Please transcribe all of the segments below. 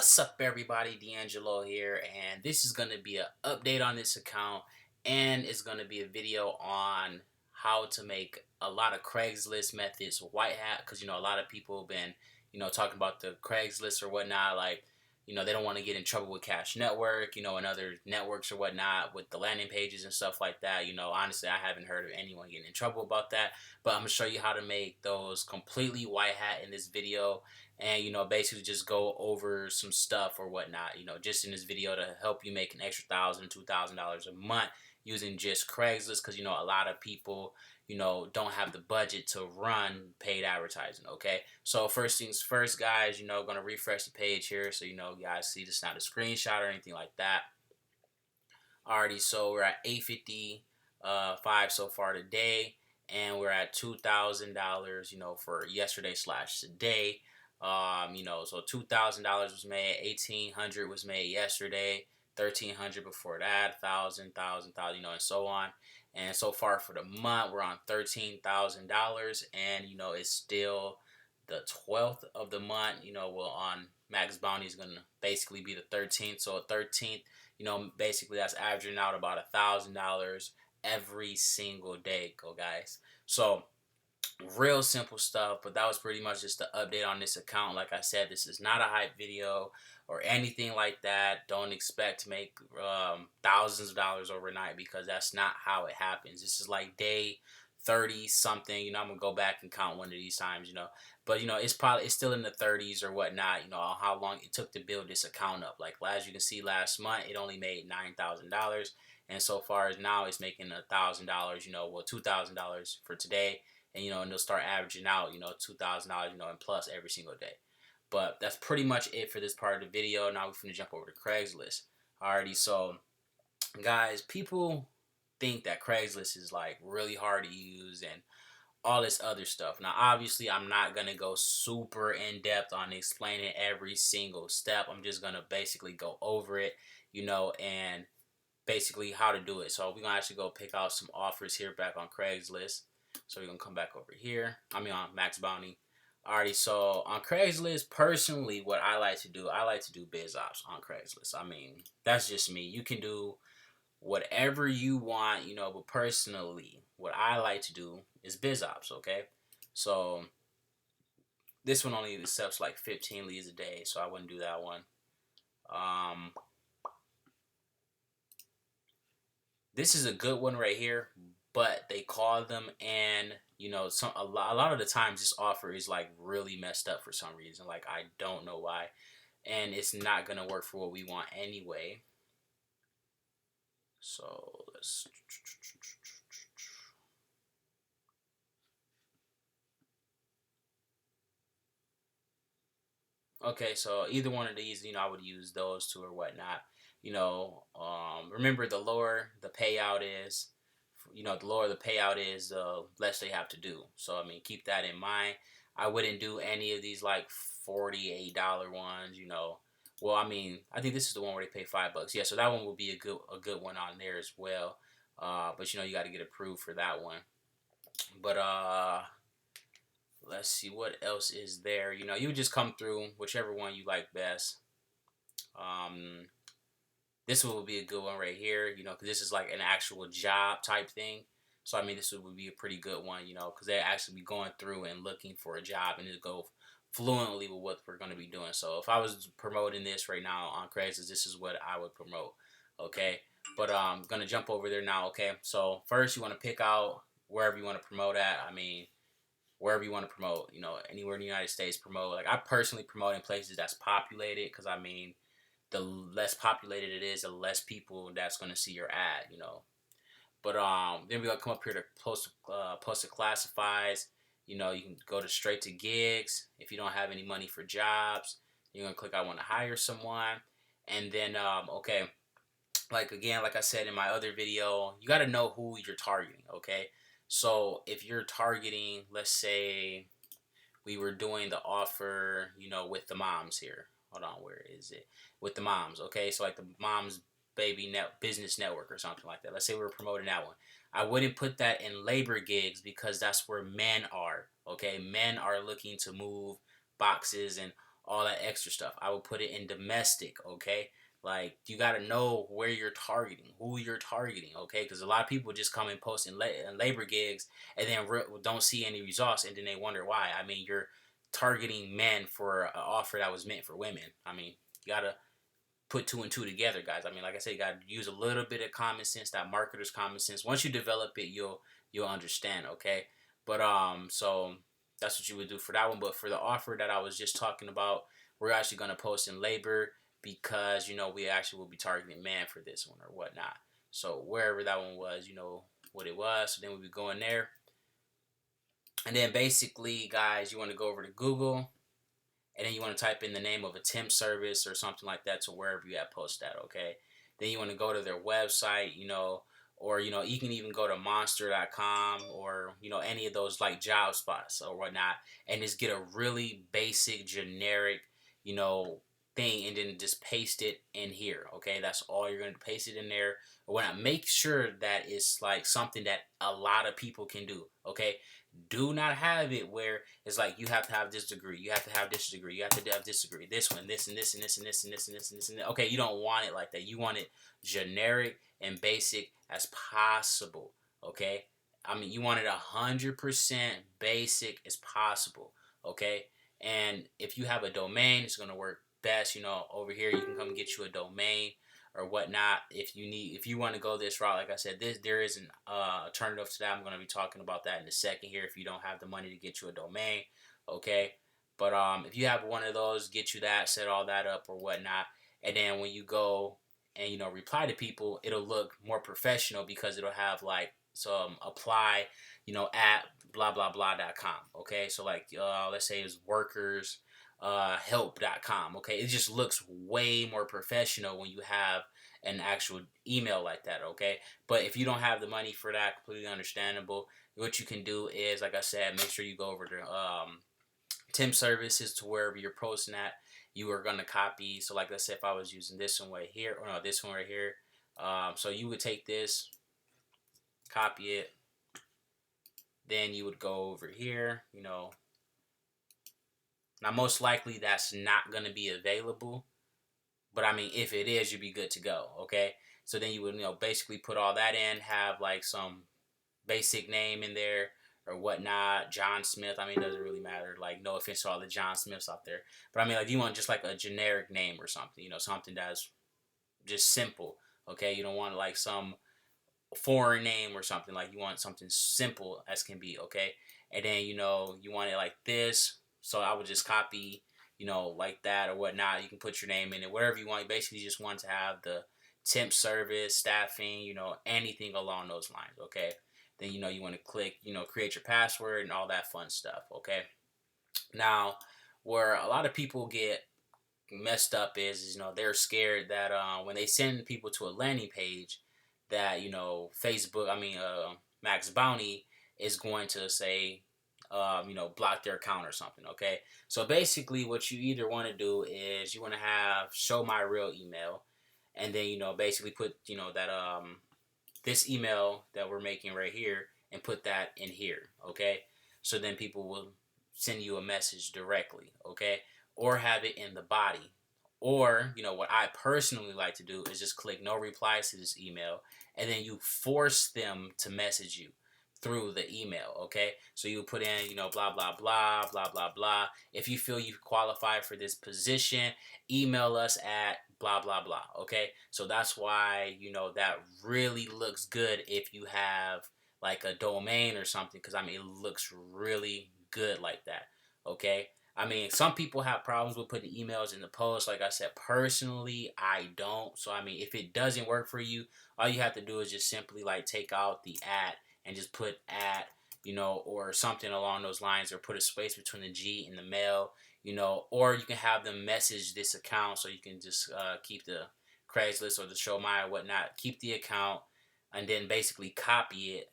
What's up, everybody? DeAngelo here, and this is going to be an update on this account, and it's going to be a video on how to make a lot of Craigslist methods white hat, because a lot of people have been talking about the Craigslist or whatnot, like they don't want to get in trouble with Cash Network, and other networks or whatnot with the landing pages and stuff like that. Honestly, I haven't heard of anyone getting in trouble about that, but I'm gonna show you how to make those completely white hat in this video, and basically just go over some stuff or whatnot, just in this video to help you make an extra $1,000 $2,000 a month using just Craigslist, because a lot of people don't have the budget to run paid advertising. Okay, so first things first, guys, gonna refresh the page here so you guys see this is not a screenshot or anything like that. Alrighty, so we're at 855 so far today, and we're at $2,000 for yesterday slash today. So $2,000 was made, 1,800 was made yesterday, 1,300 before that, 1,000, and so on. And so far for the month, we're on $13,000, and it's still the 12th of the month. Well, on MaxBounty is gonna basically be the 13th. So 13th, basically that's averaging out about $1,000 every single day, guys. So real simple stuff, but that was pretty much just the update on this account. Like I said, this is not a hype video or anything like that. Don't expect to make thousands of dollars overnight, because that's not how it happens. This is like day 30 something. I'm gonna go back and count one of these times, but it's still in the 30s or whatnot, how long it took to build this account up. Like, as you can see, last month it only made $9,000, and so far as now it's making $1,000, well, $2,000 for today. And and they'll start averaging out, $2,000, and plus every single day. But that's pretty much it for this part of the video. Now we're gonna jump over to Craigslist. Alrighty, so guys, people think that Craigslist is like really hard to use and all this other stuff. Now, obviously, I'm not gonna go super in depth on explaining every single step. I'm just gonna basically go over it, and basically how to do it. So we're gonna actually go pick out some offers here back on Craigslist. So we're gonna come back over here. I mean, on MaxBounty. Alrighty, so on Craigslist, personally, what I like to do biz ops on Craigslist. I mean, that's just me. You can do whatever you want, but personally, what I like to do is biz ops, okay? So this one only accepts like 15 leads a day, so I wouldn't do that one. This is a good one right here, but they call them, and a lot of the times this offer is like really messed up for some reason. Like, I don't know why, and it's not gonna work for what we want anyway. So let's okay, so either one of these, I would use those two or whatnot. Remember, the lower the payout is, the lower the payout is, the less they have to do. So, I mean, keep that in mind. I wouldn't do any of these like $48 ones, Well, I mean, I think this is the one where they pay $5. Yeah, so that one will be a good one on there as well. But you got to get approved for that one. But let's see what else is there. You would just come through whichever one you like best. This one would be a good one right here, because this is like an actual job type thing. So, I mean, this would be a pretty good one, because they actually be going through and looking for a job, and it go fluently with what we're going to be doing. So, if I was promoting this right now on Craigslist, this is what I would promote, okay? But I'm going to jump over there now, okay? So, first, you want to pick out wherever you want to promote at. I mean, wherever you want to promote, anywhere in the United States, promote. Like, I personally promote in places that's populated, because, I mean, the less populated it is, the less people that's going to see your ad, But then we're going to come up here to post to classifieds. You can go to straight to gigs. If you don't have any money for jobs, you're going to click I want to hire someone. And then, okay, like I said in my other video, you got to know who you're targeting, okay? So if you're targeting, let's say we were doing the offer, with the moms here. Hold on, where is it? With the moms, okay? So like the moms baby business network or something like that. Let's say we were promoting that one. I wouldn't put that in labor gigs, because that's where men are, okay? Men are looking to move boxes and all that extra stuff. I would put it in domestic, okay? Like, you got to know where you're targeting, who you're targeting, okay? Because a lot of people just come and post in labor gigs and then don't see any results, and then they wonder why. I mean, you're targeting men for an offer that was meant for women. I mean, you got to put two and two together, guys. I mean, like I said, you got to use a little bit of common sense, that marketer's common sense. Once you develop it, you'll understand, okay? But so that's what you would do for that one. But for the offer that I was just talking about, we're actually going to post in labor because, you know, we actually will be targeting man for this one or whatnot. So wherever that one was, you know what it was. So then we would go in there. And then basically, guys, you want to go over to Google, and then you want to type in the name of a temp service or something like that to wherever you have post that, okay? Then you want to go to their website, you know, or, you know, you can even go to monster.com or, you know, any of those like job spots or whatnot, and just get a really basic, generic, you know, thing, and then just paste it in here, okay? That's all you're going to paste it in there. Or whatnot. Make sure that it's like something that a lot of people can do, okay? Do not have it where it's like you have to have this degree, you have to have this degree, you have to have this degree, this one, this and this and this and this and this and this and this and this. Okay, you don't want it like that. You want it generic and basic as possible. Okay, I mean you want it 100% basic as possible. Okay, and if you have a domain, it's gonna work best. You know, over here you can come get you a domain or whatnot. If you want to go this route, like I said, there is an alternative to that. I'm going to be talking about that in a second here. If you don't have the money to get you a domain, okay. But if you have one of those, get you that, set all that up or whatnot, and then when you go and you know reply to people, it'll look more professional because it'll have like some apply, you know, at blah blah blah.com. Okay, so like let's say it's workers help.com. Okay, it just looks way more professional when you have an actual email like that. Okay, but if you don't have the money for that, completely understandable. What you can do is, like I said, make sure you go over to temp services to wherever you're posting at. You are going to copy. So like I said, if I was using this one right here, or no, this one right here, so you would take this, copy it, then you would go over here, you know. Now, most likely that's not going to be available, but I mean, if it is, you'd be good to go, okay? So then you would, you know, basically put all that in, have like some basic name in there or whatnot, John Smith. I mean, it doesn't really matter. Like, no offense to all the John Smiths out there, but I mean, like, you want just like a generic name or something, you know, something that's just simple, okay? You don't want like some foreign name or something. Like, you want something simple as can be, okay? And then, you know, you want it like this. So I would just copy, you know, like that or whatnot. You can put your name in it, whatever you want. You basically just want to have the temp service, staffing, you know, anything along those lines, okay? Then, you know, you want to click, you know, create your password and all that fun stuff, okay? Now, where a lot of people get messed up is you know, they're scared that when they send people to a landing page, that, you know, Facebook, I mean, MaxBounty is going to say, you know, block their account or something, okay? So basically what you either want to do is you want to have show my real email, and then, you know, basically put, you know, that, this email that we're making right here, and put that in here, okay? So then people will send you a message directly, okay? Or have it in the body. Or, you know, what I personally like to do is just click no replies to this email, and then you force them to message you through the email, okay? So you put in, you know, blah, blah, blah, blah, blah, blah. If you feel you qualify for this position, email us at blah, blah, blah, okay? So that's why, you know, that really looks good if you have like a domain or something, because I mean, it looks really good like that, okay? I mean, some people have problems with putting emails in the post. Like I said, personally, I don't. So, I mean, if it doesn't work for you, all you have to do is just simply like take out the at and just put at, you know, or something along those lines, or put a space between the G and the mail, you know, or you can have them message this account, so you can just keep the Craigslist or the Show My or whatnot, keep the account, and then basically copy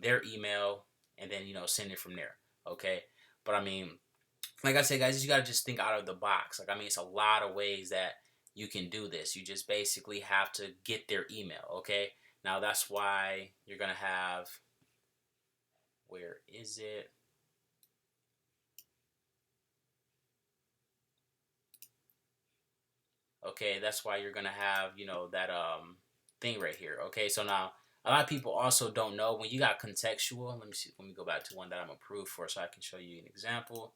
their email, and then, you know, send it from there, okay? But I mean, like I said, guys, you got to just think out of the box. Like, I mean, it's a lot of ways that you can do this. You just basically have to get their email, okay? Now, that's why you're going to have, where is it? Okay, that's why you're gonna have, that thing right here. Okay, so now a lot of people also don't know when you got contextual. Let me see. Let me go back to one that I'm approved for so I can show you an example.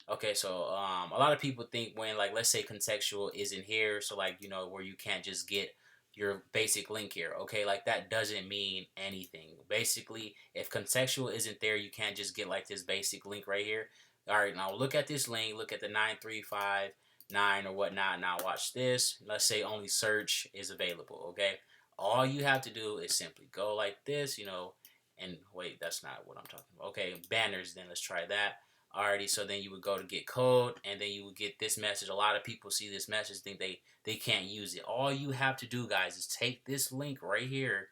Okay, so a lot of people think when, like, let's say contextual is in here, so like, where you can't just get your basic link here. Okay, like that doesn't mean anything. Basically, if contextual isn't there, you can't just get like this basic link right here. All right, now look at this link. Look at the 9359 or whatnot. Now watch this. Let's say only search is available. Okay, all you have to do is simply go like this, and wait, that's not what I'm talking about. Okay, banners. Then let's try that. Alrighty, so then you would go to get code, and then you would get this message. A lot of people see this message, think they can't use it. All you have to do, guys, is take this link right here,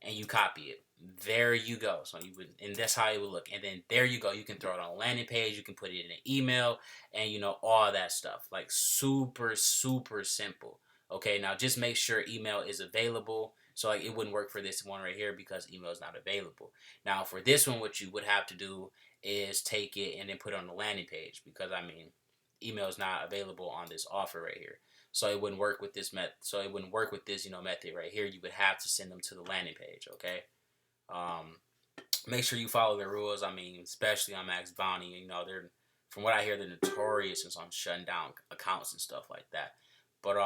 and you copy it. There you go. So you would, and that's how it would look. And then there you go. You can throw it on a landing page. You can put it in an email, and all that stuff. Like super, super simple. Okay, now just make sure email is available. So like it wouldn't work for this one right here because email is not available. Now for this one, what you would have to do is take it and then put it on the landing page because email is not available on this offer right here. So it wouldn't work with this method right here. You would have to send them to the landing page. Okay. Um, Make sure you follow the rules. Especially on MaxBounty. They're, from what I hear, they're notorious on shutting down accounts and stuff like that. But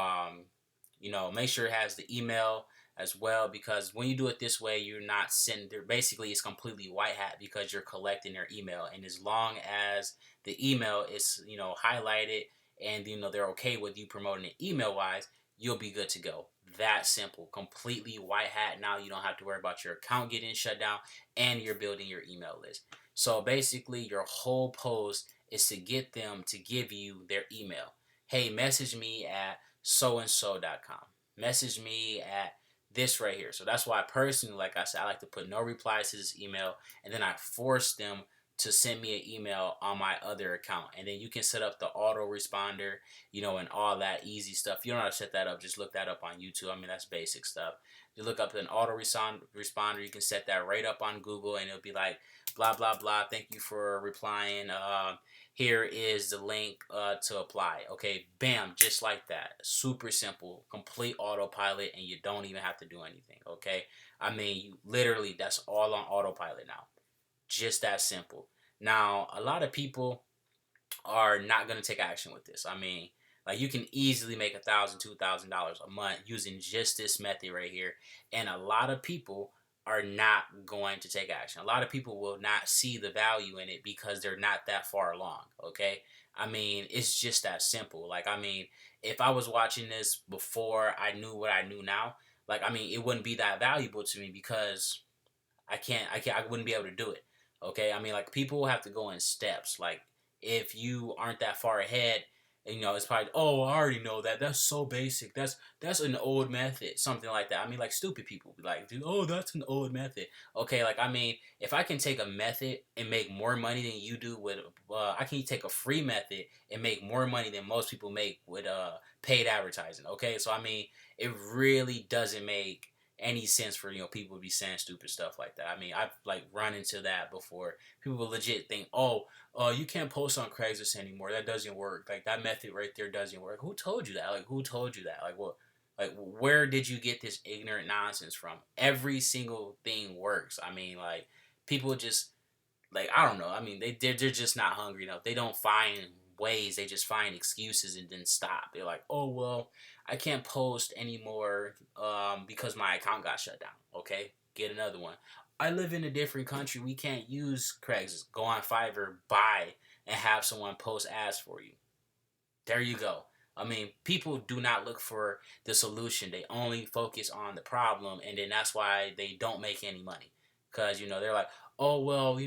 make sure it has the email as well, because when you do it this way, you're not sending. Basically, it's completely white hat because you're collecting their email, and as long as the email is highlighted and they're okay with you promoting it email wise, you'll be good to go. That simple, completely white hat. Now you don't have to worry about your account getting shut down, and you're building your email list. So basically, your whole post is to get them to give you their email. Hey, message me at soandso.com. Message me at this right here. So that's why personally, like I said, I like to put no replies to this email, and then I force them to send me an email on my other account. And then you can set up the auto responder, and all that easy stuff. You don't have to set that up. Just look that up on YouTube. That's basic stuff. You look up an auto responder. You can set that right up on Google, and it'll be like, blah, blah, blah. Thank you for replying. Here is the link to apply. Okay, bam, just like that. Super simple, complete autopilot, and you don't even have to do anything. Okay, you literally, that's all on autopilot now. Just that simple. Now, a lot of people are not going to take action with this. Like you can easily make $1,000, $2,000 a month using just this method right here. And a lot of people are not going to take action. A lot of people will not see the value in it because they're not that far along. Okay. It's just that simple. Like, if I was watching this before I knew what I knew now, like, it wouldn't be that valuable to me because I wouldn't be able to do it. Okay, like people have to go in steps. Like if you aren't that far ahead, it's probably, oh, I already know that. That's so basic. That's an old method, something like that. Like stupid people be like, dude, oh, that's an old method. Okay, like if I can take a method and make more money than you do with, I can take a free method and make more money than most people make with paid advertising. Okay, so it really doesn't make any sense for people to be saying stupid stuff like that. I've like run into that before. People will legit think, oh, you can't post on Craigslist anymore. That doesn't work. Like that method right there doesn't work. Who told you that? Like who told you that? Like what? Like where did you get this ignorant nonsense from? Every single thing works. Like people just, like, I don't know. They're just not hungry enough. They don't find ways. They just find excuses and then stop. They're like, oh well, I can't post anymore because my account got shut down. Okay, get another one. I live in a different country. We can't use Craigslist. Go on Fiverr, buy, and have someone post ads for you. There you go. People do not look for the solution. They only focus on the problem, and then that's why they don't make any money. Because, they're like, oh, well,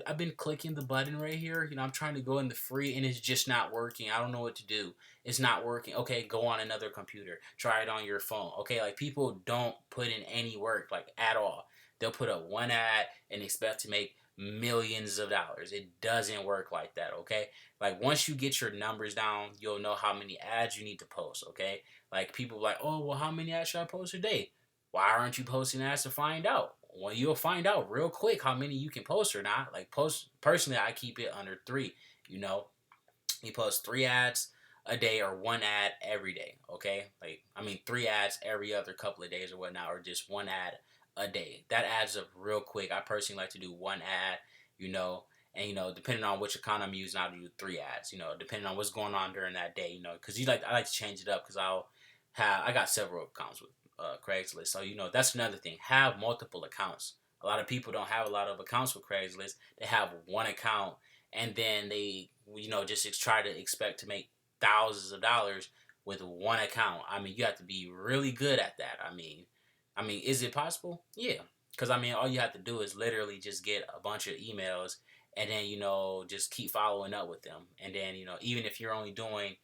I've been clicking the button right here. I'm trying to go in the free, and it's just not working. I don't know what to do. It's not working. Okay, go on another computer. Try it on your phone. Okay, like, people don't put in any work, like, at all. They'll put up one ad and expect to make millions of dollars. It doesn't work like that, okay? Like once you get your numbers down, you'll know how many ads you need to post, okay? Like people are like, oh, well, how many ads should I post a day? Why aren't you posting ads to find out? Well, you'll find out real quick how many you can post or not. Like personally, I keep it under 3, You post 3 ads a day or one ad every day. Okay, like I mean 3 ads every other couple of days or whatnot, or just one ad a day. That adds up real quick. I personally like to do one ad, you know, and depending on which account I'm using, I'll do 3 ads. Depending on what's going on during that day. Because I like to change it up because I got several accounts with Craigslist, so that's another thing. Have multiple accounts. A lot of people don't have a lot of accounts with Craigslist. They have one account, and then they just try to expect to make thousands of dollars with one account. I mean, you have to be really good at that. I mean, is it possible? Yeah, because I mean, all you have to do is literally just get a bunch of emails, and then just keep following up with them, and then even if you're only doing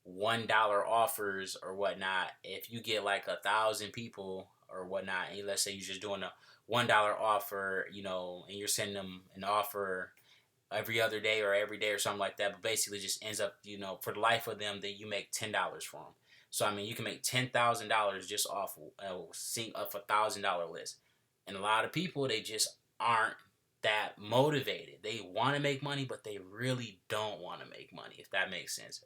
$1 offers or whatnot, if you get like 1,000 people or whatnot, and let's say you're just doing a $1 offer, and you're sending them an offer every other day or every day or something like that, but basically just ends up, for the life of them, that you make $10 for them. So I mean, you can make $10,000 just off of $1,000 list, and a lot of people, they just aren't that motivated. They want to make money, but they really don't want to make money. If that makes sense.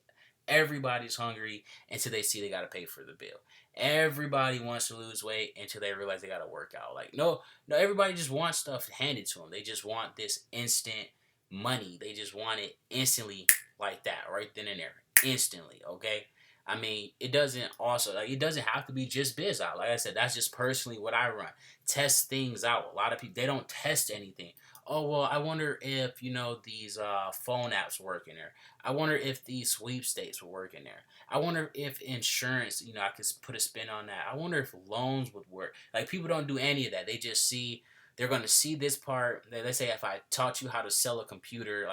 Everybody's hungry until they see they gotta pay for the bill. Everybody wants to lose weight until they realize they gotta work out. Like no, everybody just wants stuff handed to them. They just want this instant money. They just want it instantly, like that, right then and there, instantly. Okay. I mean, it doesn't have to be just biz out. Like I said, that's just personally what I run. Test things out. A lot of people, they don't test anything. Oh well, I wonder if these phone apps work in there. I wonder if these sweepstakes will work in there. I wonder if insurance, I could put a spin on that. I wonder if loans would work. Like people don't do any of that. They just see. They're going to see this part. Let's say if I taught you how to sell a computer,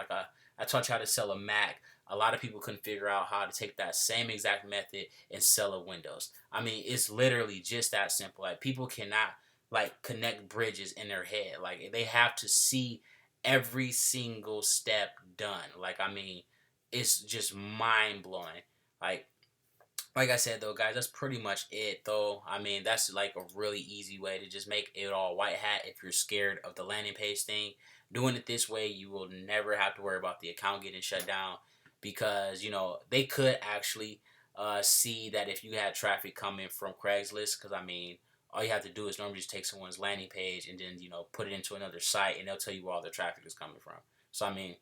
I taught you how to sell a Mac. A lot of people couldn't figure out how to take that same exact method and sell a Windows. I mean, it's literally just that simple. Like people cannot like connect bridges in their head. Like they have to see every single step done. Like I mean, it's just mind blowing. Like like I said though, guys, that's pretty much it though. I mean, that's like a really easy way to just make it all white hat if you're scared of the landing page thing. Doing it this way, you will never have to worry about the account getting shut down because, they could actually see that if you had traffic coming from Craigslist, because I mean, all you have to do is normally just take someone's landing page and then, put it into another site and they'll tell you where all the traffic is coming from. So, I mean,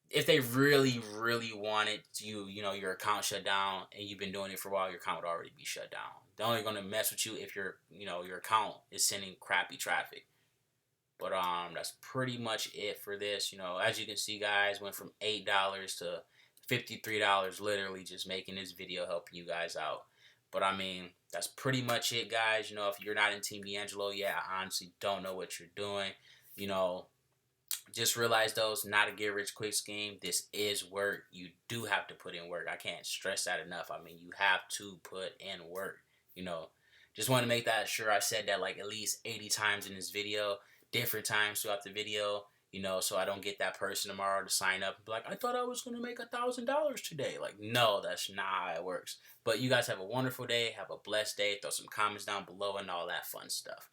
if they really, really wanted your account shut down and you've been doing it for a while, your account would already be shut down. They're only gonna mess with you if your account is sending crappy traffic. But that's pretty much it for this. As you can see, guys, went from $8 to $53, literally just making this video helping you guys out. But I mean, that's pretty much it, guys. If you're not in Team DeAngelo, yeah, I honestly don't know what you're doing. You know, just realize though, it's not a get rich quick scheme. This is work. You do have to put in work. I can't stress that enough. I mean, you have to put in work. You know, just want to make that sure I said that like at least 80 times in this video, different times throughout the video. So I don't get that person tomorrow to sign up and be like, I thought I was going to make $1,000 today. Like, no, that's not how it works. But you guys have a wonderful day. Have a blessed day. Throw some comments down below and all that fun stuff.